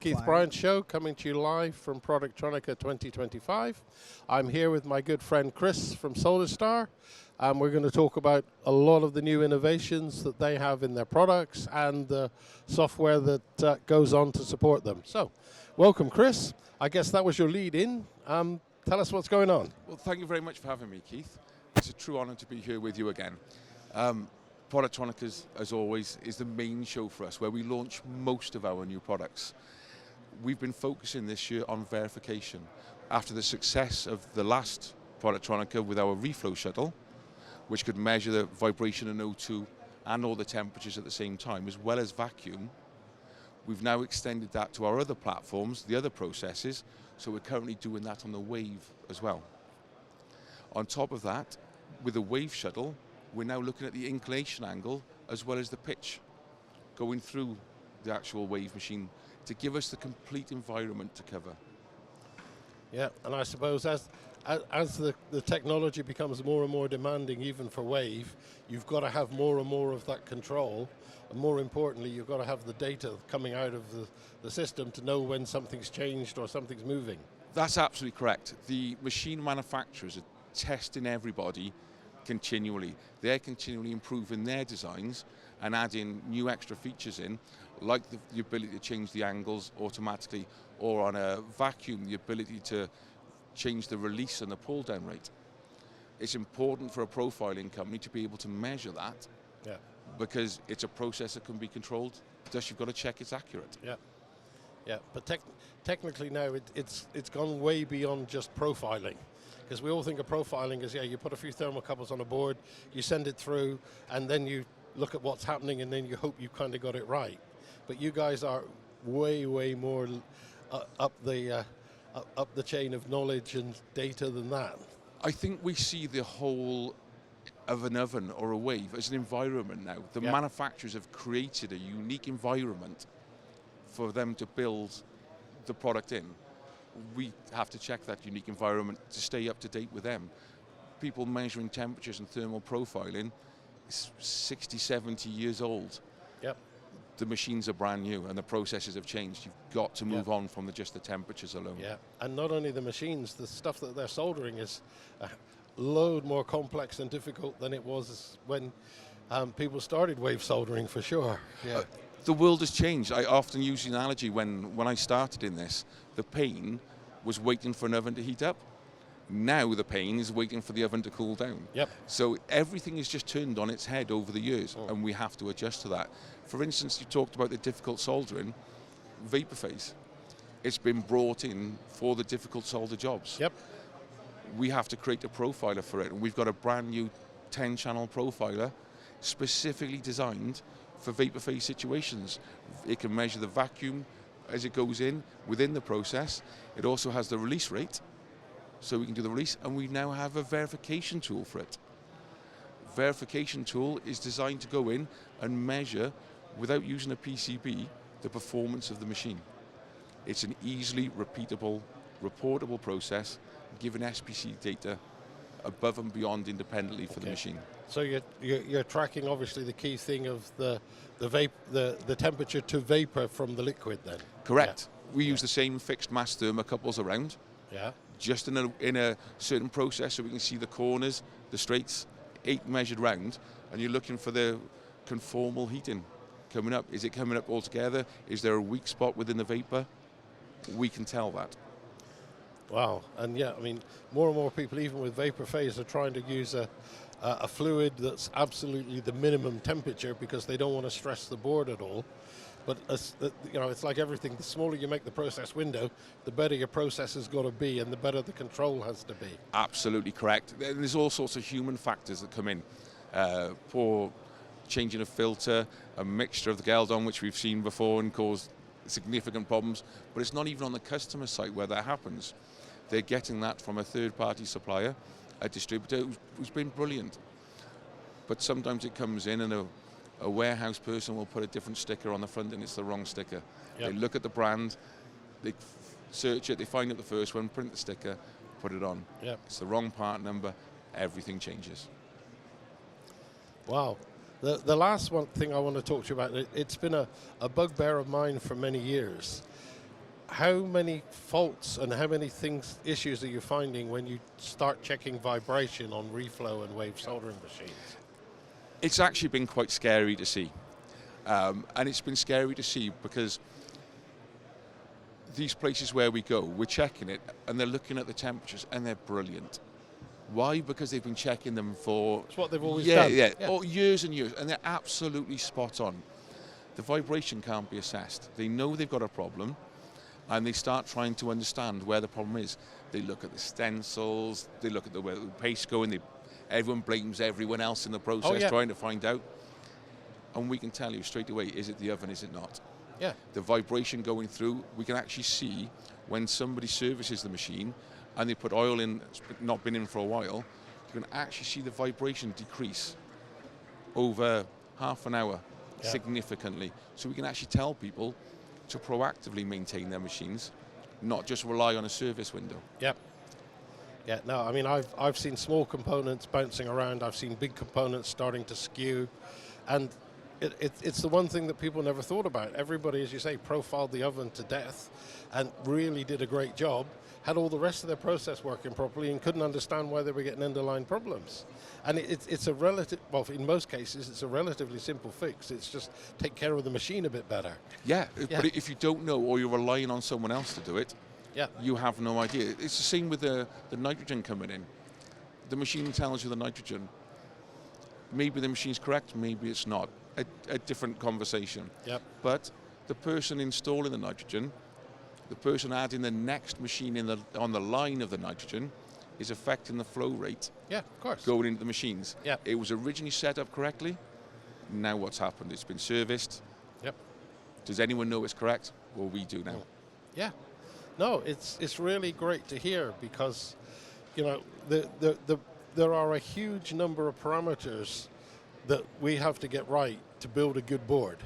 Keith Bryant Show, coming to you live from Productronica 2025. I'm here with my good friend Chris from Solderstar, and we're going to talk about a lot of the new innovations that they have in their products and the software that goes on to support them. So, welcome Chris. I guess that was your lead in. Tell us what's going on. Well, thank you very much for having me, Keith. It's a true honor to be here with you again. Productronica, as always, is the main show for us, where we launch most of our new products. We've been focusing this year on verification. After the success of the last Productronica with our Reflow shuttle, which could measure the vibration in O2 and all the temperatures at the same time, as well as vacuum, we've now extended that to our other platforms, the other processes, so we're currently doing that on the Wave as well. On top of that, with the Wave shuttle, we're now looking at the inclination angle as well as the pitch going through the actual Wave machine to give us the complete environment to cover. Yeah, and I suppose as the technology becomes more and more demanding, even for Wave, you've got to have more and more of that control, and more importantly, you've got to have the data coming out of the system to know when something's changed or something's moving. That's absolutely correct. The machine manufacturers are testing everybody continually. They're continually improving their designs and adding new extra features in, like the ability to change the angles automatically, or on a vacuum, the ability to change the release and the pull down rate. It's important for a profiling company to be able to measure that, because it's a process that can be controlled, thus you've got to check it's accurate. Yeah, but technically now it's gone way beyond just profiling. Because we all think of profiling as, you put a few thermocouples on a board, you send it through, and then you look at what's happening, and then you hope you kind of got it right. But you guys are way more up the chain of knowledge and data than that. I think we see the whole of an oven or a Wave as an environment now. The manufacturers have created a unique environment for them to build the product in. We have to check that unique environment to stay up to date with them. People measuring temperatures and thermal profiling is 60, 70 years old. Yep. The machines are brand new and the processes have changed. You've got to move on from just the temperatures alone. Yeah, and not only the machines, the stuff that they're soldering is a load more complex and difficult than it was when people started wave soldering, for sure. Yeah. The world has changed. I often use the analogy when I started in this, the pain was waiting for an oven to heat up. Now the pain is waiting for the oven to cool down. Yep. So everything is just turned on its head over the years, and we have to adjust to that. For instance, you talked about the difficult soldering, vapor phase. It's been brought in for the difficult solder jobs. Yep. We have to create a profiler for it, and we've got a brand new 10-channel profiler specifically designed for vapor phase situations. It can measure the vacuum as it goes in within the process. It also has the release rate, so we can do the release, and we now have a verification tool for it. Verification tool is designed to go in and measure, without using a PCB, the performance of the machine. It's an easily repeatable, reportable process, giving SPC data above and beyond independently for the machine. So you're tracking, obviously, the key thing of the temperature to vapor from the liquid then? Correct. We use the same fixed mass thermocouples around. Yeah. Just in a certain process, so we can see the corners, the straights, 8 measured round, and you're looking for the conformal heating coming up. Is it coming up all together? Is there a weak spot within the vapor? We can tell that. Wow, and more and more people, even with vapor phase, are trying to use a fluid that's absolutely the minimum temperature because they don't want to stress the board at all. But it's like everything. The smaller you make the process window, the better your process has got to be, and the better the control has to be. Absolutely correct. There's all sorts of human factors that come in. Poor changing a filter, a mixture of the Geldon, which we've seen before and caused significant problems. But it's not even on the customer site where that happens. They're getting that from a third-party supplier, a distributor who's been brilliant. But sometimes it comes in and a warehouse person will put a different sticker on the front and it's the wrong sticker. Yep. They look at the brand, they search it, they find out the first one, print the sticker, put it on. Yep. It's the wrong part number, everything changes. Wow. The last thing I want to talk to you about, it's been a bugbear of mine for many years. how many faults and how many issues are you finding when you start checking vibration on Reflow and Wave soldering machines? It's actually been quite scary to see. And it's been scary to see because these places where we go, we're checking it and they're looking at the temperatures and they're brilliant. Why? Because they've been checking them for... It's what they've always done. Yeah, oh, years and years, and they're absolutely spot on. The vibration can't be assessed. They know they've got a problem, and they start trying to understand where the problem is. They look at the stencils, they look at where the paste going, everyone blames everyone else in the process trying to find out. And we can tell you straight away, is it the oven, is it not? Yeah. The vibration going through, we can actually see when somebody services the machine and they put oil in, not been in for a while, you can actually see the vibration decrease over half an hour significantly. So we can actually tell people to proactively maintain their machines, not just rely on a service window. Yep. Yeah, no, I mean, I've seen small components bouncing around. I've seen big components starting to skew. And it's the one thing that people never thought about. Everybody, as you say, profiled the oven to death and really did a great job, had all the rest of their process working properly and couldn't understand why they were getting underlying problems. And it's a relative, well, in most cases, it's a relatively simple fix. It's just take care of the machine a bit better. Yeah, but if you don't know or you're relying on someone else to do it, you have no idea. It's the same with the nitrogen coming in. The machine tells you the nitrogen. Maybe the machine's correct, maybe it's not. A different conversation. Yep. But the person installing the nitrogen, the person adding the next machine on the line of the nitrogen, is affecting the flow rate. Yeah, of course. Going into the machines. Yeah. It was originally set up correctly. Now what's happened? It's been serviced. Yep. Does anyone know it's correct? Well, we do now. Yeah. No, it's really great to hear because, you know, there are a huge number of parameters that we have to get right to build a good board.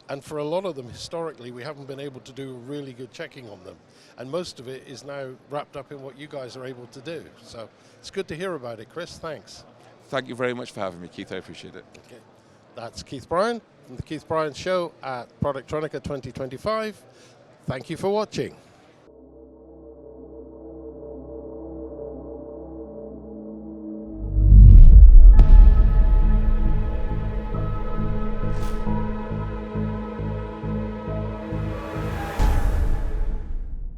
And for a lot of them, historically, we haven't been able to do really good checking on them. And most of it is now wrapped up in what you guys are able to do. So it's good to hear about it, Chris. Thanks. Thank you very much for having me, Keith. I appreciate it. Okay. That's Keith Bryant from the Keith Bryant Show at Productronica 2025. Thank you for watching.